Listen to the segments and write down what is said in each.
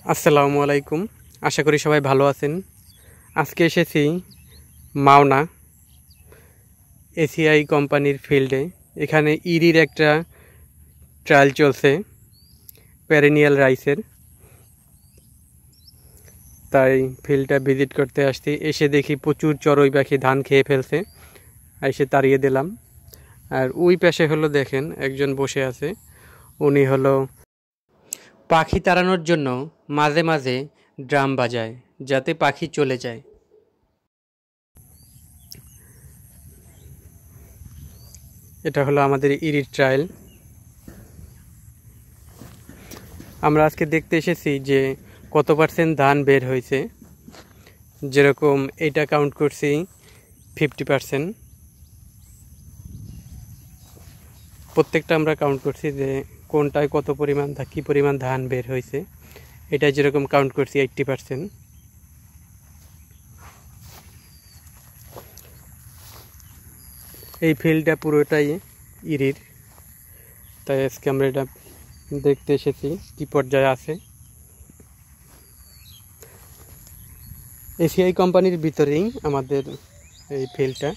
আসসালামু আলাইকুম। আশা করি সবাই ভালো আছেন। আজকে এসেছি মাওনা এসিআই কোম্পানির ফিল্ডে। এখানে ইরির একটা ট্রায়াল চলছে পেরেনিয়াল রাইসের, তাই ফিল্ডটা ভিজিট করতে আসছি। এসে দেখি প্রচুর চড়ুই পাখি ধান খেয়ে ফেলছে, এসে তাড়িয়ে দিলাম। আর ওই পাশে হলো দেখেন একজন বসে আছে, উনি হলো পাখি তাড়ানোর জন্য মাঝে মাঝে ড্রাম বাজায় যাতে পাখি চলে যায়। এটা হলো আমাদের ইরির ট্রায়াল। আমরা আজকে দেখতে এসেছি যে কত পার্সেন্ট ধান বের হয়েছে। যেরকম এটা কাউন্ট করছি 50%। প্রত্যেকটা আমরা কাউন্ট করছি যে কোনটায় কত পরিমাণ কী পরিমাণ ধান বের হয়েছে। এটা যেরকম কাউন্ট করছি 80%। এই ফিল্ডটা পুরোটাই ইরির, তাই আজকে আমরা এটা দেখতে এসেছি কী পর্যায়ে আছে। এসিআই কোম্পানির ভিতরেই আমাদের এই ফিল্ডটা।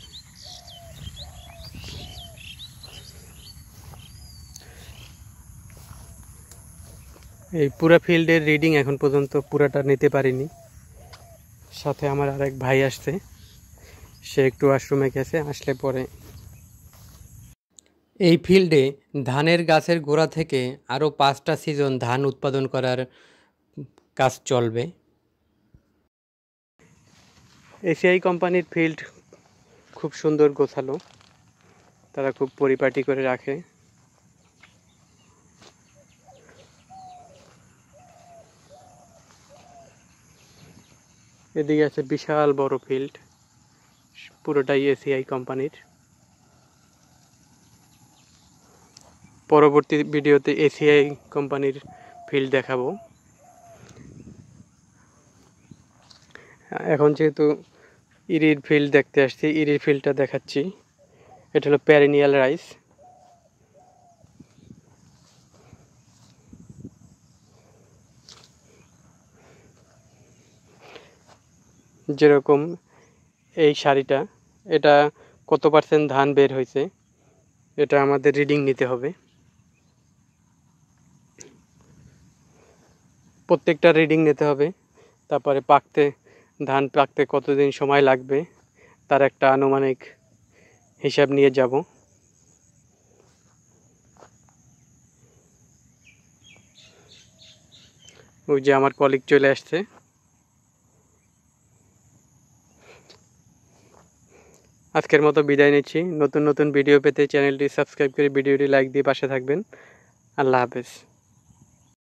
এই পুরো ফিল্ডের রিডিং এখন পর্যন্ত পুরাটা নিতে পারিনি। সাথে আমার আরেক ভাই আসছে, সে একটু ওয়াশরুমে গেছে, আসলে পরে। এই ফিল্ডে ধানের গাছের গোড়া থেকে আরও 5টা সিজন ধান উৎপাদন করার কাজ চলবে। এসিআই কোম্পানির ফিল্ড খুব সুন্দর গোছালো, তারা খুব পরিপাটি করে রাখে। এদিকে আছে বিশাল বড় ফিল্ড, পুরোটাই এসিআই কোম্পানির। পরবর্তী ভিডিওতে এসিআই কোম্পানির ফিল্ড দেখাবো। এখন যেহেতু ইরির ফিল্ড দেখতে আসছি, ইরির ফিল্ডটা দেখাচ্ছি। এটা হলো পেরেনিয়াল রাইস। যেরকম এই শাড়িটা, এটা কত পার্সেন্ট ধান বের হয়েছে এটা আমাদের রিডিং নিতে হবে। প্রত্যেকটা রিডিং নিতে হবে, তারপরে ধান পাকতে কতদিন সময় লাগবে তার একটা আনুমানিক হিসাব নিয়ে যাব। ওই যে আমার কলিগ চলে আসছে। আজকের মতো বিদায় নিচ্ছি। নতুন নতুন ভিডিও পেতে চ্যানেলটি সাবস্ক্রাইব করে ভিডিওটি লাইক দিয়ে পাশে থাকবেন। আল্লাহ হাফেজ।